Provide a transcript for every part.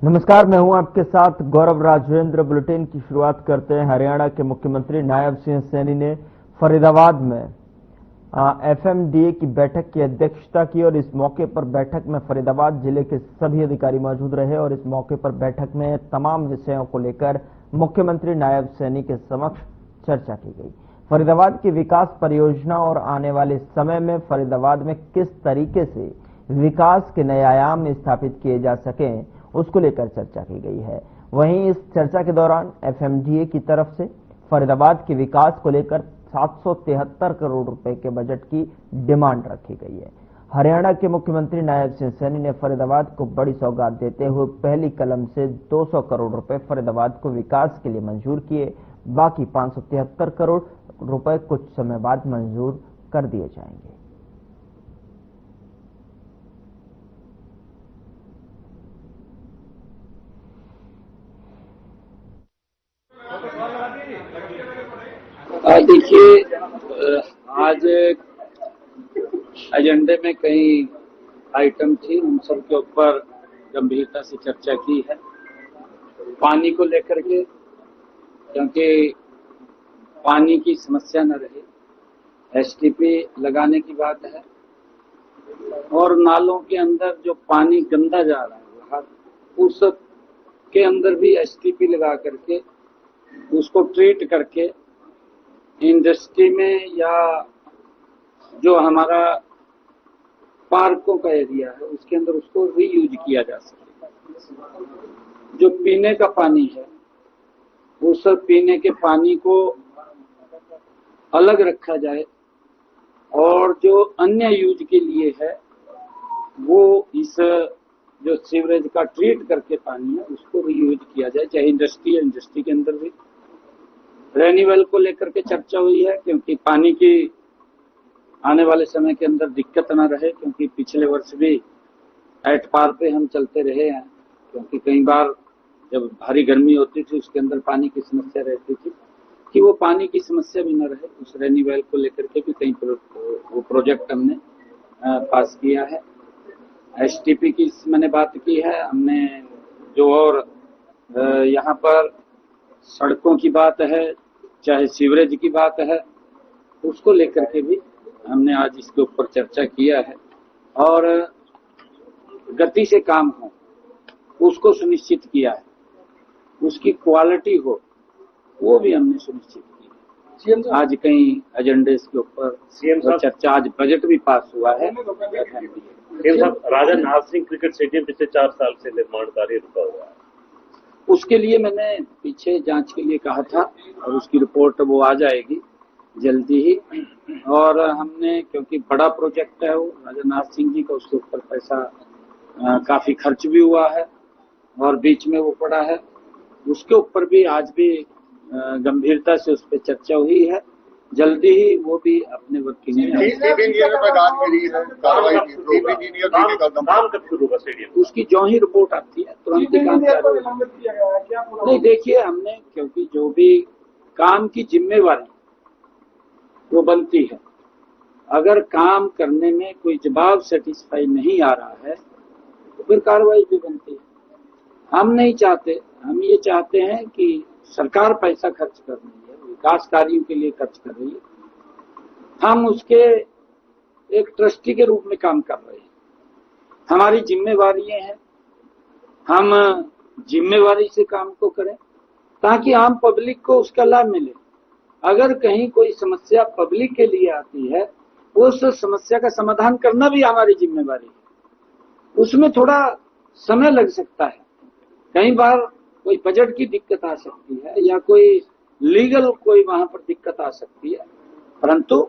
नमस्कार, मैं हूं आपके साथ गौरव राजेंद्र। बुलेटिन की शुरुआत करते हैं। हरियाणा के मुख्यमंत्री नायब सिंह सैनी ने फरीदाबाद में एफएमडीए की बैठक की अध्यक्षता की और इस मौके पर बैठक में फरीदाबाद जिले के सभी अधिकारी मौजूद रहे और इस मौके पर बैठक में तमाम विषयों को लेकर मुख्यमंत्री नायब सैनी के समक्ष चर्चा की गई। फरीदाबाद की विकास परियोजना और आने वाले समय में फरीदाबाद में किस तरीके से विकास के नए आयाम स्थापित किए जा सकें, उसको लेकर चर्चा की गई है। वहीं इस चर्चा के दौरान एफएमडीए की तरफ से फरीदाबाद के विकास को लेकर 773 करोड़ रुपए के बजट की डिमांड रखी गई है। हरियाणा के मुख्यमंत्री नायब सिंह सैनी ने फरीदाबाद को बड़ी सौगात देते हुए पहली कलम से 200 करोड़ रुपए फरीदाबाद को विकास के लिए मंजूर किए। बाकी 573 करोड़ रुपए कुछ समय बाद मंजूर कर दिए जाएंगे। देखिए, आज एजेंडे में कई आइटम थी, उन सब के ऊपर गंभीरता से चर्चा की है। पानी को लेकर के, क्योंकि पानी की समस्या न रहे, एसटीपी लगाने की बात है और नालों के अंदर जो पानी गंदा जा रहा है बाहर, उस के अंदर भी एसटीपी लगा करके उसको ट्रीट करके इंडस्ट्री में या जो हमारा पार्कों का एरिया है उसके अंदर उसको रीयूज किया जा सके। जो पीने का पानी है उस पीने के पानी को अलग रखा जाए और जो अन्य यूज के लिए है वो इस जो सीवरेज का ट्रीट करके पानी है उसको रीयूज किया जाए, चाहे इंडस्ट्री है, इंडस्ट्री के अंदर भी। रेन्यूअल को लेकर के चर्चा हुई है, क्योंकि पानी की आने वाले समय के अंदर दिक्कत ना रहे, क्योंकि पिछले वर्ष भी एट पार पे हम चलते रहे हैं, क्योंकि कई बार जब भारी गर्मी होती थी उसके अंदर पानी की समस्या रहती थी, कि वो पानी की समस्या भी न रहे। उस रेन्यूअल को लेकर के भी कई वो प्रोजेक्ट हमने पास किया है। एसटीपी की मैंने बात की है हमने, जो और यहाँ पर सड़कों की बात है, चाहे सीवरेज की बात है, उसको लेकर के भी हमने आज इसके ऊपर चर्चा किया है। और गति से काम हो उसको सुनिश्चित किया है, उसकी क्वालिटी हो वो भी हमने सुनिश्चित की है। आज कई एजेंडे के ऊपर चर्चा, आज बजट भी पास हुआ है। राजा नाथ सिंह क्रिकेट स्टेडियम पिछले 4 साल से निर्माण कार्य रुका हुआ है, उसके लिए मैंने पीछे जांच के लिए कहा था और उसकी रिपोर्ट वो आ जाएगी जल्दी ही। और हमने, क्योंकि बड़ा प्रोजेक्ट है वो राजा नाथ सिंह जी का, उसके ऊपर पैसा काफी खर्च भी हुआ है और बीच में वो पड़ा है, उसके ऊपर भी आज भी गंभीरता से उस पर चर्चा हुई है। जल्दी ही वो भी अपने वर्किंग में उसकी जो ही रिपोर्ट आती है तुरंत ही काम चालू हो। नहीं, देखिए, हमने, क्योंकि जो भी काम की जिम्मेवारी वो बनती है, अगर काम करने में कोई जवाब सेटिस्फाई नहीं आ रहा है तो फिर कार्रवाई भी बनती है। हम नहीं चाहते, हम ये चाहते हैं कि सरकार पैसा खर्च कर रही है, विकास कार्यों के लिए खर्च कर रही है, हम उसके एक ट्रस्टी के रूप में काम कर रहे हैं। हमारी जिम्मेवारी है, हम जिम्मेवारी से काम को करें ताकि आम पब्लिक को उसका लाभ मिले। अगर कहीं कोई समस्या पब्लिक के लिए आती है, उस समस्या का समाधान करना भी हमारी जिम्मेवारी है। उसमें थोड़ा समय लग सकता है, कई बार कोई बजट की दिक्कत आ सकती है या कोई लीगल कोई वहां पर दिक्कत आ सकती है, परंतु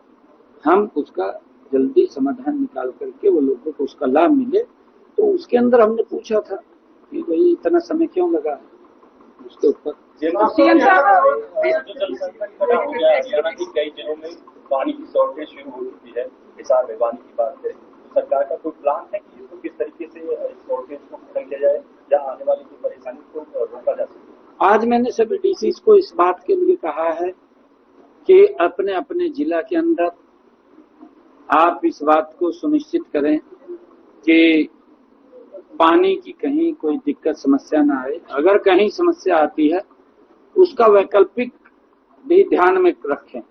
हम उसका जल्दी समाधान निकाल करके वो लोगों को उसका लाभ मिले। तो उसके अंदर हमने पूछा था कि भाई इतना समय क्यों लगा उसके ऊपर। हरियाणा की कई जिलों में पानी की शॉर्टेज शुरू हो चुकी है, हिसार भिवानी की बात है, सरकार का कोई प्लान है कि इसको किस तरीके से शॉर्टेज को खत्म किया जाए या आने वाली कोई परेशानी को रोका जा सके? आज मैंने सभी डीसीज को इस बात के लिए कहा है कि अपने अपने जिला के अंदर आप इस बात को सुनिश्चित करें कि पानी की कहीं कोई दिक्कत समस्या ना आए। अगर कहीं समस्या आती है उसका वैकल्पिक भी ध्यान में रखें,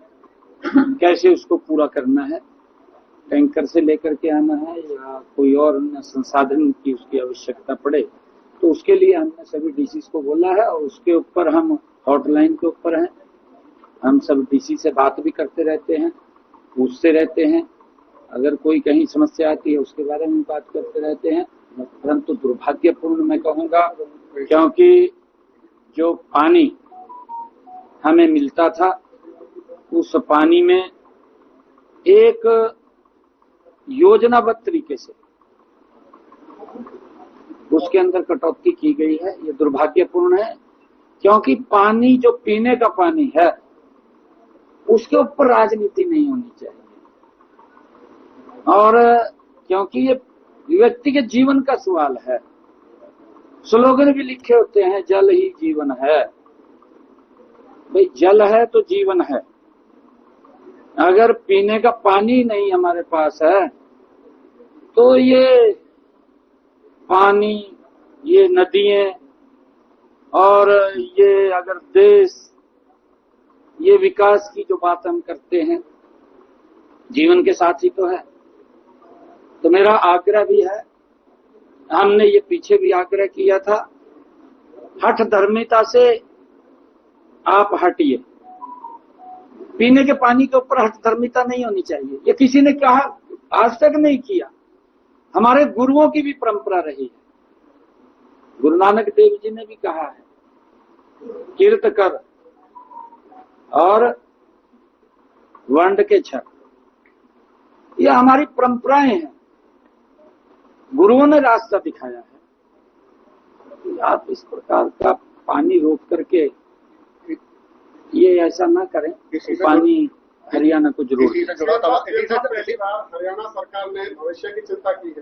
कैसे उसको पूरा करना है, टैंकर से लेकर के आना है या कोई और अन्य संसाधन की उसकी आवश्यकता पड़े तो उसके लिए हमने सभी डीसी को बोला है और उसके ऊपर हम हॉटलाइन के ऊपर हैं। हम सब डीसी से बात भी करते रहते हैं, पूछते रहते हैं, अगर कोई कहीं समस्या आती है उसके बारे में बात करते रहते हैं। परंतु दुर्भाग्यपूर्ण मैं कहूँगा, क्योंकि जो पानी हमें मिलता था उस पानी में एक योजनाबद्ध तरीके से उसके अंदर कटौती की गई है। ये दुर्भाग्यपूर्ण है, क्योंकि पानी जो पीने का पानी है उसके ऊपर राजनीति नहीं होनी चाहिए। और क्योंकि ये व्यक्ति के जीवन का सवाल है, स्लोगन भी लिखे होते हैं, जल ही जीवन है। भाई जल है तो जीवन है। अगर पीने का पानी नहीं हमारे पास है तो ये पानी, ये नदियां और ये अगर देश, ये विकास की जो बात हम करते हैं जीवन के साथ ही तो है। तो मेरा आग्रह भी है, हमने ये पीछे भी आग्रह किया था, हठ धर्मिता से आप हटिए। पीने के पानी के ऊपर हठ धर्मिता नहीं होनी चाहिए। ये किसी ने कहा, आज तक नहीं किया। हमारे गुरुओं की भी परंपरा रही है। गुरु नानक देव जी ने भी कहा है, कीर्त कर और वंड के छक। ये हमारी परंपराएं हैं, गुरुओं ने रास्ता दिखाया है। आप इस प्रकार का पानी रोक करके ये ऐसा ना करें। पानी हरियाणा को जरूर। हरियाणा सरकार ने भविष्य की चिंता की है,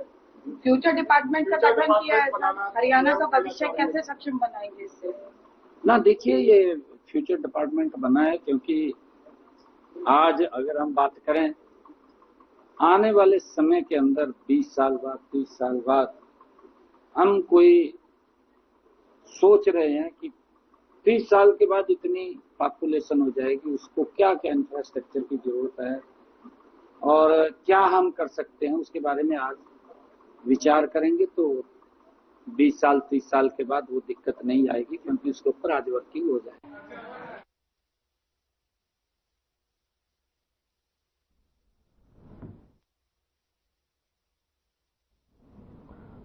फ्यूचर डिपार्टमेंट का गठन किया है। हरियाणा का भविष्य कैसे सक्षम बनाएंगे इससे? ना देखिए, ये फ्यूचर डिपार्टमेंट बना है क्योंकि आज अगर हम बात करें आने वाले समय के अंदर 20 साल बाद, 30 साल बाद हम कोई सोच रहे हैं कि 30 साल के बाद इतनी पॉपुलेशन हो जाएगी, उसको क्या क्या इंफ्रास्ट्रक्चर की जरूरत है और क्या हम कर सकते हैं, उसके बारे में आज विचार करेंगे तो 20 साल 30 साल के बाद वो दिक्कत नहीं आएगी, क्योंकि उसके ऊपर आज वर्किंग हो जाएगी।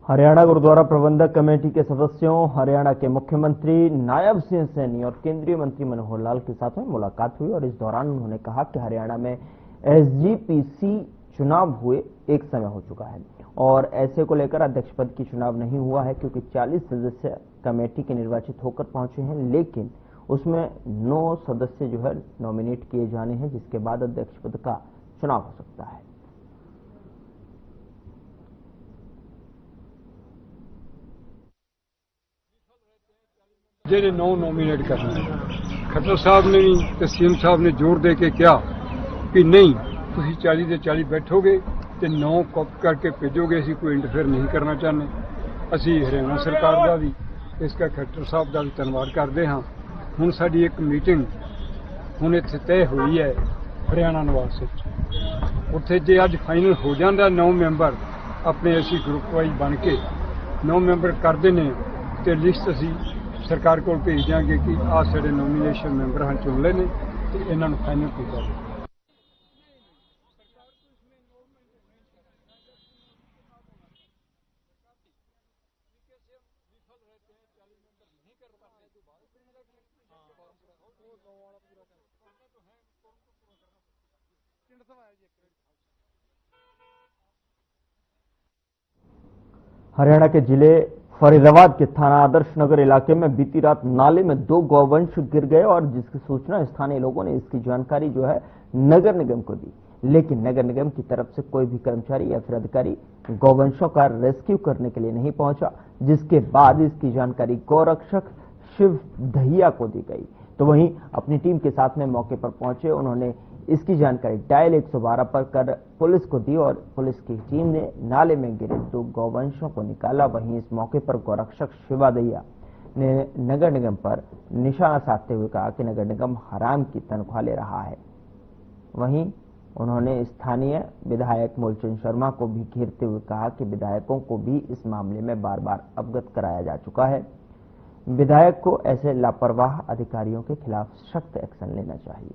हरियाणा गुरुद्वारा प्रबंधक कमेटी के सदस्यों, हरियाणा के मुख्यमंत्री नायब सिंह सैनी और केंद्रीय मंत्री मनोहर लाल के साथ में मुलाकात हुई और इस दौरान उन्होंने कहा कि हरियाणा में एसजीपीसी चुनाव हुए एक समय हो चुका है और ऐसे को लेकर अध्यक्ष पद की चुनाव नहीं हुआ है, क्योंकि 40 सदस्य कमेटी के निर्वाचित होकर पहुंचे हैं, लेकिन उसमें 9 सदस्य जो है नॉमिनेट किए जाने हैं, जिसके बाद अध्यक्ष पद का चुनाव हो सकता है। ਜਿਹੜੇ 9 ਨੋਮੀਨੇਟ ਕਰਨੇ ਖੱਟਰ ਸਾਹਿਬ ਨੇ ਵੀ ਤੇ ਸੀਐਮ ਸਾਹਿਬ ਨੇ ਜ਼ੋਰ ਦੇ ਕੇ ਕਿਹਾ ਕਿ ਨਹੀਂ, ਤੁਸੀਂ 40 ਦੇ 40 ਬੈਠੋਗੇ ਤੇ 9 ਕਾਪੀ ਕਰਕੇ ਭੇਜੋਗੇ, ਅਸੀਂ ਕੋਈ ਇੰਟਰਫੇਅਰ ਨਹੀਂ ਕਰਨਾ ਚਾਹੁੰਦੇ। ਅਸੀਂ ਹਰਿਆਣਾ ਸਰਕਾਰ ਦਾ ਵੀ ਇਸ ਦਾ ਖੱਟਰ ਸਾਹਿਬ ਦਾ ਵੀ ਧੰਨਵਾਦ ਕਰਦੇ ਹਾਂ। ਹੁਣ ਸਾਡੀ ਇੱਕ ਮੀਟਿੰਗ ਹੁਣ ਇੱਥੇ ਤੈਅ ਹੋਈ ਹੈ ਹਰਿਆਣਾ ਨਿਵਾਸ ਵਿੱਚ। ਉੱਥੇ ਜੇ ਅੱਜ ਫਾਈਨਲ ਹੋ ਜਾਂਦਾ 9 ਮੈਂਬਰ ਆਪਣੇ ਅਸੀਂ ਗਰੁੱਪ ਵਾਈਜ਼ ਬਣ ਕੇ 9 ਮੈਂਬਰ ਕਰਦੇ ਨੇ ਤੇ ਲਿਸਟ ਅਸੀਂ सरकार को भेज देंगे कि आ साढ़े नॉमिनेशन मैंबर हाँ चुन लेने तो इन्होंने फाइनल किया जाए। हरियाणा के जिले फरीदाबाद के थाना आदर्श नगर इलाके में बीती रात नाले में 2 गौवंश गिर गए और जिसकी सूचना स्थानीय लोगों ने इसकी जानकारी जो है नगर निगम को दी, लेकिन नगर निगम की तरफ से कोई भी कर्मचारी या फिर अधिकारी गौवंशों का रेस्क्यू करने के लिए नहीं पहुंचा, जिसके बाद इसकी जानकारी गौरक्षक शिव दहिया को दी गई। तो वहीं अपनी टीम के साथ में मौके पर पहुंचे उन्होंने इसकी जानकारी डायल 112 पर कर पुलिस को दी और पुलिस की टीम ने नाले में गिरे 2 गौवंशों को निकाला। वहीं इस मौके पर गौरक्षक शिवा दैया ने नगर निगम पर निशाना साधते हुए कहा कि नगर निगम हराम की तनख्वाह ले रहा है। वहीं उन्होंने स्थानीय विधायक मूलचंद शर्मा को भी घेरते हुए कहा कि विधायकों को भी इस मामले में बार बार अवगत कराया जा चुका है। विधायक को ऐसे लापरवाह अधिकारियों के खिलाफ सख्त एक्शन लेना चाहिए।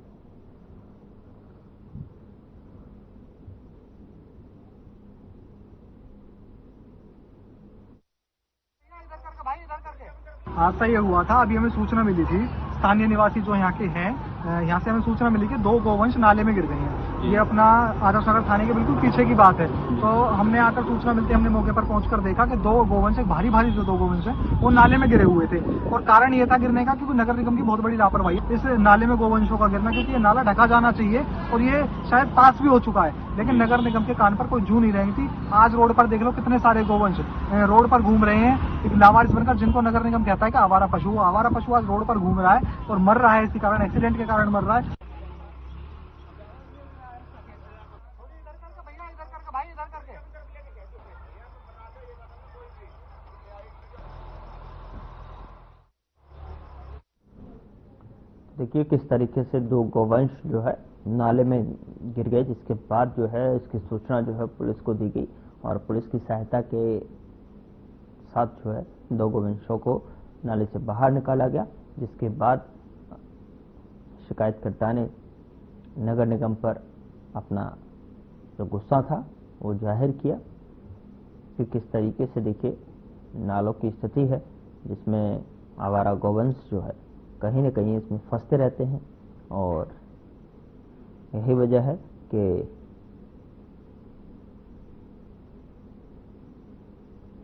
हादसा ये हुआ था, अभी हमें सूचना मिली थी, स्थानीय निवासी जो यहाँ के हैं, यहाँ से हमें सूचना मिली कि 2 गौवंश नाले में गिर गए हैं। ये अपना आदर्श नगर थाने के बिल्कुल पीछे की बात है। तो हमने आकर सूचना मिलती हमने मौके पर पहुंचकर देखा कि 2 गौवंश, भारी भारी जो 2 गौवंश है वो नाले में गिरे हुए थे। और कारण ये था गिरने का क्योंकि नगर निगम की बहुत बड़ी लापरवाही इस नाले में गौवंशों का गिरना, क्योंकि ये नाला ढका जाना चाहिए और ये शायद पास भी हो चुका है, लेकिन नगर निगम के कान पर कोई जू नहीं रही थी। आज रोड पर देख लो कितने सारे गौवंश रोड पर घूम रहे हैं, एक लावारिस बनकर, जिनको नगर निगम कहता है कि आवारा पशु आज रोड पर घूम रहा है और मर रहा है। इसी कारण, एक्सीडेंट के कारण मर रहा है। देखिए किस तरीके से 2 गौवंश जो है नाले में गिर गए, जिसके बाद जो है इसकी सूचना जो है पुलिस को दी गई और पुलिस की सहायता के साथ जो है 2 गौवंशों को नाले से बाहर निकाला गया, जिसके बाद शिकायतकर्ता ने नगर निगम पर अपना जो गुस्सा था वो जाहिर किया कि किस तरीके से देखिए नालों की स्थिति है, जिसमें आवारा गौवंश जो है कहीं न कहीं इसमें फंसते रहते हैं और यही वजह है कि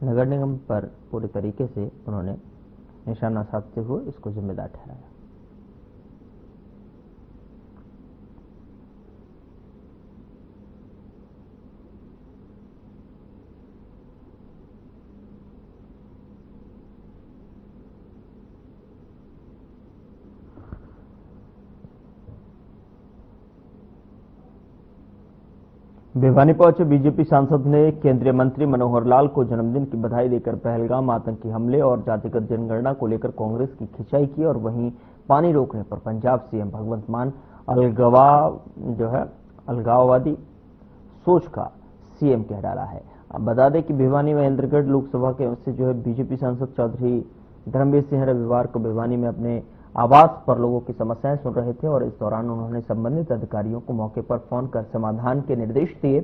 नगर निगम पर पूरी तरीके से उन्होंने निशाना साधते हुए इसको जिम्मेदार ठहराया। भिवानी पहुंचे बीजेपी सांसद ने केंद्रीय मंत्री मनोहर लाल को जन्मदिन की बधाई देकर पहलगाम आतंकी हमले और जातिगत जनगणना को लेकर कांग्रेस की खिंचाई की और वहीं पानी रोकने पर पंजाब सीएम भगवंत मान अलगाववादी सोच का सीएम कह डाला है। अब बता दें कि भिवानी महेंद्रगढ़ लोकसभा के से जो है बीजेपी सांसद चौधरी धर्मवीर सिंह रविवार को भिवानी में अपने आवास पर लोगों की समस्याएं सुन रहे थे और इस दौरान उन्होंने संबंधित अधिकारियों को मौके पर फोन कर समाधान के निर्देश दिए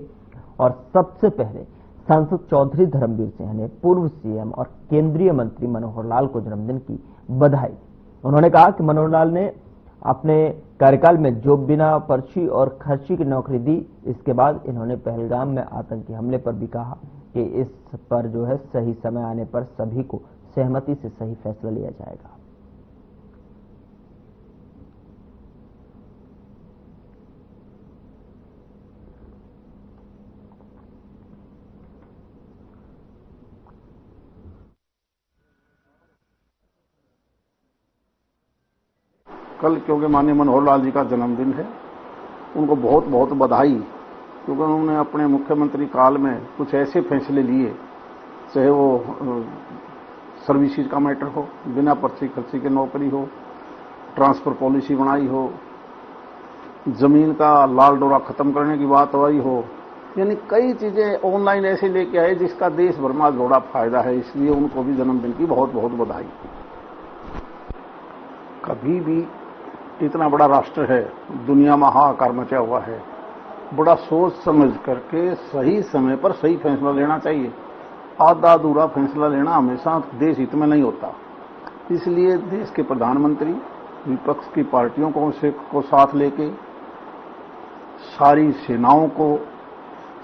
और सबसे पहले सांसद चौधरी धर्मवीर सिंह ने पूर्व सीएम और केंद्रीय मंत्री मनोहर लाल को जन्मदिन की बधाई। उन्होंने कहा कि मनोहर लाल ने अपने कार्यकाल में जो बिना पर्ची और खर्ची की नौकरी दी, इसके बाद इन्होंने पहलगाम में आतंकी हमले पर भी कहा कि इस पर जो है सही समय आने पर सभी को सहमति से सही फैसला लिया जाएगा। कल क्योंकि माननीय मनोहर लाल जी का जन्मदिन है, उनको बहुत बहुत बधाई, क्योंकि उन्होंने अपने मुख्यमंत्री काल में कुछ ऐसे फैसले लिए, चाहे वो सर्विसेज का मैटर हो, बिना पर्ची खर्ची के नौकरी हो, ट्रांसफर पॉलिसी बनाई हो, जमीन का लाल डोरा खत्म करने की बात आई हो, यानी कई चीजें ऑनलाइन ऐसे लेके आए जिसका देश भर में बड़ा फायदा है। इसलिए उनको भी जन्मदिन की बहुत बहुत बधाई। कभी भी इतना बड़ा राष्ट्र है, दुनिया में हाहाकार मचा हुआ है, बड़ा सोच समझ करके सही समय पर सही फैसला लेना चाहिए। आधा अधूरा फैसला लेना हमेशा देश हित में नहीं होता। इसलिए देश के प्रधानमंत्री विपक्ष की पार्टियों को साथ लेके सारी सेनाओं को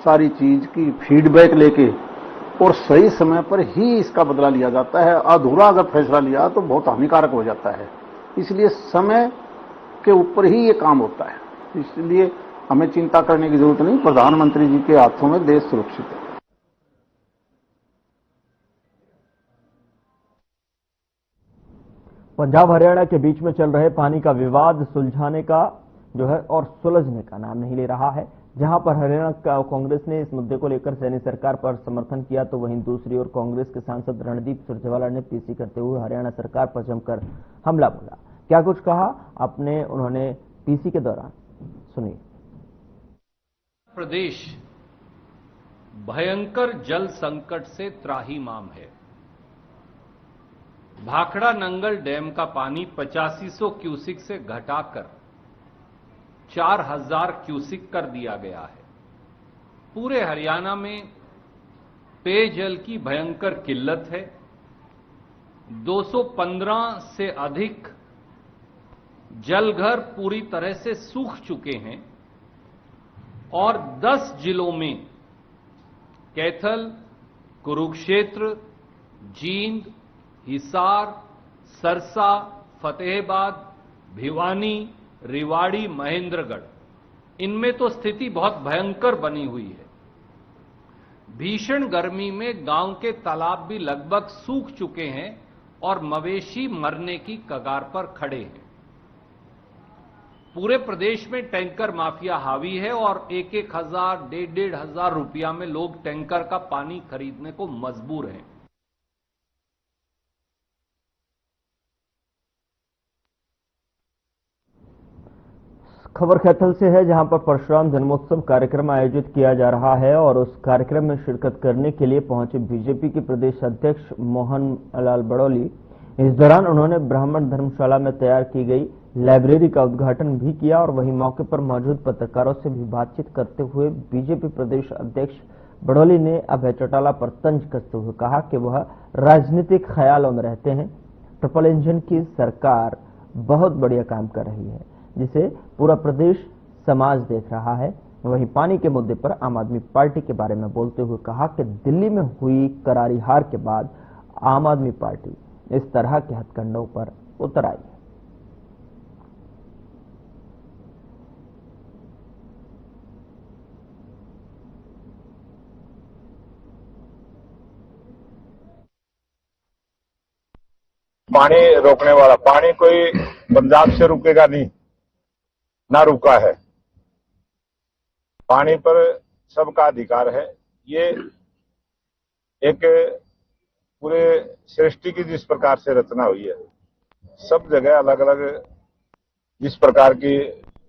सारी चीज की फीडबैक लेके और सही समय पर ही इसका बदला लिया जाता है। अधूरा अगर फैसला लिया तो बहुत हानिकारक हो जाता है। इसलिए समय के ऊपर ही ये काम होता है। इसलिए हमें चिंता करने की जरूरत नहीं, प्रधानमंत्री जी के हाथों में देश सुरक्षित है। पंजाब हरियाणा के बीच में चल रहे पानी का विवाद सुलझाने का जो है और सुलझने का नाम नहीं ले रहा है। जहां पर हरियाणा कांग्रेस ने इस मुद्दे को लेकर सैनी सरकार पर समर्थन किया, तो वहीं दूसरी ओर कांग्रेस के सांसद रणदीप सुरजेवाला ने पीसी करते हुए हरियाणा सरकार पर जमकर हमला बोला। क्या कुछ कहा अपने उन्होंने पीसी के दौरान, सुनिए। प्रदेश भयंकर जल संकट से त्राहिमाम है। भाखड़ा नंगल डैम का पानी 8500 क्यूसिक से घटाकर 4000 क्यूसिक कर दिया गया है। पूरे हरियाणा में पेयजल की भयंकर किल्लत है। 215 से अधिक जलघर पूरी तरह से सूख चुके हैं और 10 जिलों में कैथल, कुरुक्षेत्र, जींद, हिसार, सरसा, फतेहाबाद, भिवानी, रेवाड़ी, महेंद्रगढ़, इनमें तो स्थिति बहुत भयंकर बनी हुई है। भीषण गर्मी में गांव के तालाब भी लगभग सूख चुके हैं और मवेशी मरने की कगार पर खड़े हैं। पूरे प्रदेश में टैंकर माफिया हावी है और 1-1 हजार, 1,500 हजार रुपया में लोग टैंकर का पानी खरीदने को मजबूर हैं। खबर कैथल से है, जहां पर परशुराम जन्मोत्सव कार्यक्रम आयोजित किया जा रहा है और उस कार्यक्रम में शिरकत करने के लिए पहुंचे बीजेपी के प्रदेश अध्यक्ष मोहन लाल बड़ौली। इस दौरान उन्होंने ब्राह्मण धर्मशाला में तैयार की गई लाइब्रेरी का उद्घाटन भी किया और वहीं मौके पर मौजूद पत्रकारों से भी बातचीत करते हुए बीजेपी प्रदेश अध्यक्ष बड़ौली ने अभय चौटाला पर तंज कसते हुए कहा कि वह राजनीतिक ख्यालों में रहते हैं। ट्रिपल इंजन की सरकार बहुत बढ़िया काम कर रही है, जिसे पूरा प्रदेश समाज देख रहा है। वहीं पानी के मुद्दे पर आम आदमी पार्टी के बारे में बोलते हुए कहा कि दिल्ली में हुई करारी हार के बाद आम आदमी पार्टी इस तरह के हथकंडों पर उतर आई है। पानी रोकने वाला, पानी कोई पंजाब से रुकेगा नहीं, ना रुका है। पानी पर सबका अधिकार है। ये एक पूरे सृष्टि की जिस प्रकार से रचना हुई है, सब जगह अलग अलग जिस प्रकार की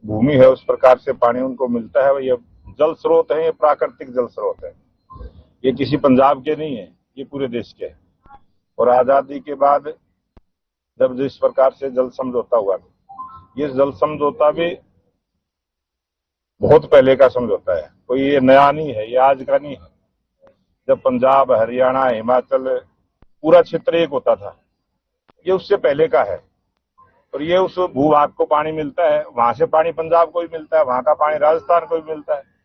भूमि है उस प्रकार से पानी उनको मिलता है। ये जल स्रोत है, ये प्राकृतिक जल स्रोत है, ये किसी पंजाब के नहीं है, ये पूरे देश के है। और आजादी के बाद जब जिस प्रकार से जल समझौता हुआ, ये जल समझौता भी बहुत पहले का समझौता है, कोई ये नया नहीं है, ये आज का नहीं है। जब पंजाब, हरियाणा, हिमाचल पूरा क्षेत्र एक होता था, ये उससे पहले का है। और ये उस भूभाग को पानी मिलता है, वहां से पानी पंजाब को भी मिलता है, वहां का पानी राजस्थान को भी मिलता है।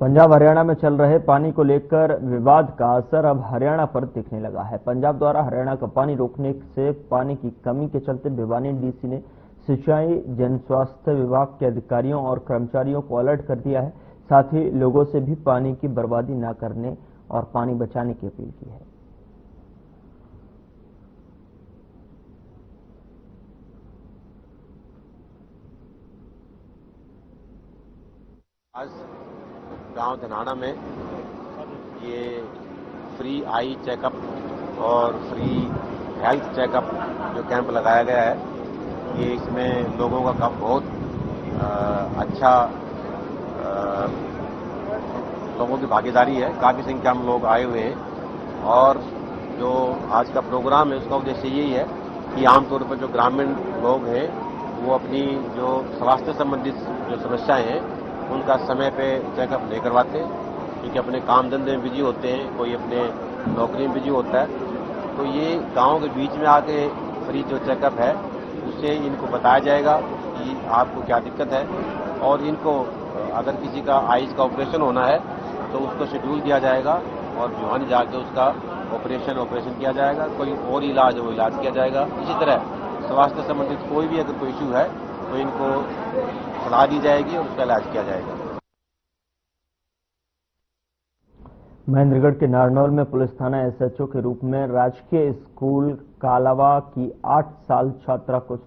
पंजाब हरियाणा में चल रहे पानी को लेकर विवाद का असर अब हरियाणा पर दिखने लगा है। पंजाब द्वारा हरियाणा का पानी रोकने से पानी की कमी के चलते भिवानी डीसी ने सिंचाई जन स्वास्थ्य विभाग के अधिकारियों और कर्मचारियों को अलर्ट कर दिया है। साथ ही लोगों से भी पानी की बर्बादी न करने और पानी बचाने की अपील की है। आज गांव धनाना में ये फ्री आई चेकअप और फ्री हेल्थ चेकअप जो कैंप लगाया गया है, ये इसमें लोगों का बहुत अच्छा लोगों की भागीदारी है। काफ़ी संख्या में लोग आए हुए हैं और जो आज का प्रोग्राम है उसका उद्देश्य यही है कि आमतौर पर जो ग्रामीण लोग हैं वो अपनी जो स्वास्थ्य संबंधित जो समस्याएं हैं उनका समय पे चेकअप नहीं करवाते, क्योंकि अपने काम धंधे में बिजी होते हैं, कोई अपने नौकरी में बिजी होता है। तो ये गांव के बीच में आके फ्री जो चेकअप है उससे इनको बताया जाएगा कि आपको क्या दिक्कत है और इनको अगर किसी का आइज का ऑपरेशन होना है तो उसको शेड्यूल दिया जाएगा और भिवानी जाके उसका ऑपरेशन किया जाएगा। कोई और इलाज है वो इलाज किया जाएगा। इसी तरह स्वास्थ्य संबंधित कोई भी अगर कोई इश्यू है तो इनको सलाह दी जाएगी और उसका इलाज किया जाएगा। महेंद्रगढ़ के नारनौल में पुलिस थाना एसएचओ के रूप में राजकीय स्कूल कालावा की 8 साल छात्रा कुछ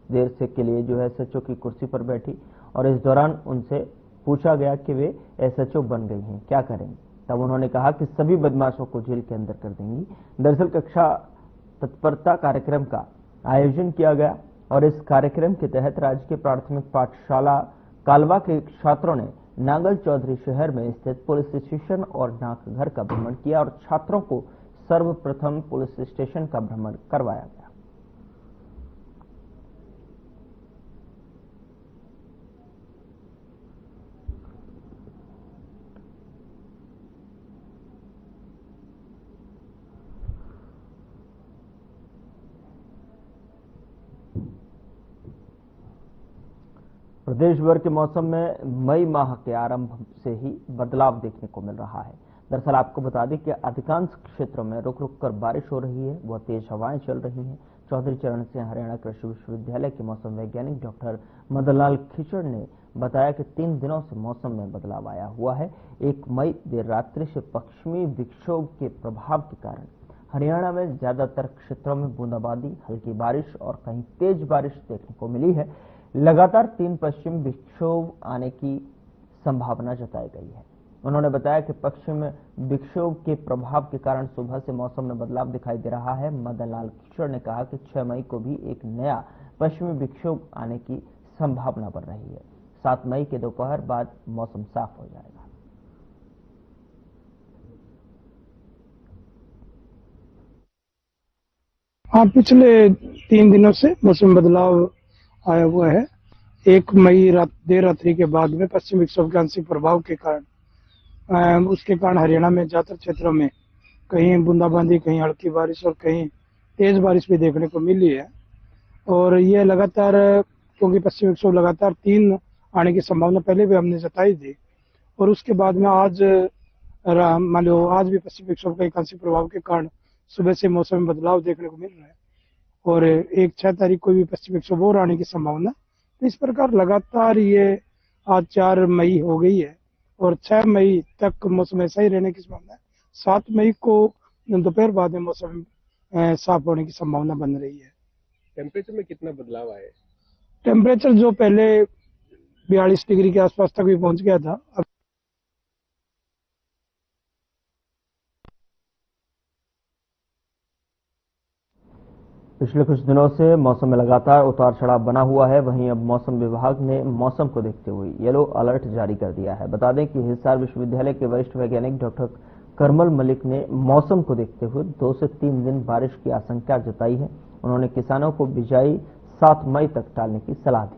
देर से के लिए जो है एसएचओ की कुर्सी पर बैठी और इस दौरान उनसे पूछा गया कि वे एसएचओ बन गई हैं, क्या करेंगी। तब उन्होंने कहा कि सभी बदमाशों को जेल के अंदर कर देंगी। दरअसल कक्षा तत्परता कार्यक्रम का आयोजन किया गया और इस कार्यक्रम के तहत राजकीय प्राथमिक पाठशाला कालवा के छात्रों ने नांगल चौधरी शहर में स्थित पुलिस स्टेशन और डाकघर का भ्रमण किया और छात्रों को सर्वप्रथम पुलिस स्टेशन का भ्रमण करवाया गया। प्रदेश भर के मौसम में मई माह के आरंभ से ही बदलाव देखने को मिल रहा है। दरअसल आपको बता दें कि अधिकांश क्षेत्रों में रुक रुक कर बारिश हो रही है, वह तेज हवाएं चल रही हैं। चौधरी चरण सिंह हरियाणा कृषि विश्वविद्यालय के मौसम वैज्ञानिक डॉक्टर मदनलाल खिचड़ ने बताया कि 3 दिनों से मौसम में बदलाव आया हुआ है। 1 मई देर रात्रि से पश्चिमी विक्षोभ के प्रभाव के कारण हरियाणा में ज्यादातर क्षेत्रों में बूंदाबांदी, हल्की बारिश और कहीं तेज बारिश देखने को मिली है। लगातार 3 पश्चिम विक्षोभ आने की संभावना जताई गई है। उन्होंने बताया कि पश्चिम विक्षोभ के प्रभाव के कारण सुबह से मौसम में बदलाव दिखाई दे रहा है। मदनलाल खिचड़ ने कहा कि 6 मई को भी एक नया पश्चिमी विक्षोभ आने की संभावना बन रही है। 7 मई के दोपहर बाद मौसम साफ हो जाएगा। हाँ, पिछले 3 दिनों से मौसम बदलाव आया हुआ है। 1 मई देर रात्रि के बाद में पश्चिम विक्षोभ के आंशिक प्रभाव के कारण उसके कारण हरियाणा में ज्यादातर क्षेत्रों में कहीं बूंदाबांदी, कहीं हल्की बारिश और कहीं तेज बारिश भी देखने को मिली है। और ये लगातार, क्योंकि पश्चिम विक्षोभ लगातार 3 आने की संभावना पहले भी हमने जताई थी और उसके बाद में आज मान लो आज भी पश्चिम विक्षोभ का एक आंशिक प्रभाव के कारण सुबह से मौसम में बदलाव देखने को मिल रहा है और 6 तारीख को भी पश्चिम विक्षोभ और आने की संभावना। तो इस प्रकार लगातार ये आज 4 मई हो गई है और 6 मई तक मौसम ऐसा ही रहने की संभावना है। 7 मई को दोपहर बाद में मौसम साफ होने की संभावना बन रही है। टेम्परेचर में कितना बदलाव आया? टेम्परेचर जो पहले 42 डिग्री के आसपास तक भी पहुंच गया था, अब पिछले कुछ दिनों से मौसम में लगातार उतार चढ़ाव बना हुआ है। वहीं अब मौसम विभाग ने मौसम को देखते हुए येलो अलर्ट जारी कर दिया है। बता दें कि हिसार विश्वविद्यालय के वरिष्ठ वैज्ञानिक डॉक्टर करमल मलिक ने मौसम को देखते हुए 2 से 3 दिन बारिश की आशंका जताई है। उन्होंने किसानों को बिजाई 7 मई तक टालने की सलाह दी।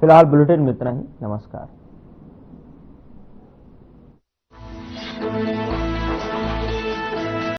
फिलहाल बुलेटिन में इतना ही। नमस्कार।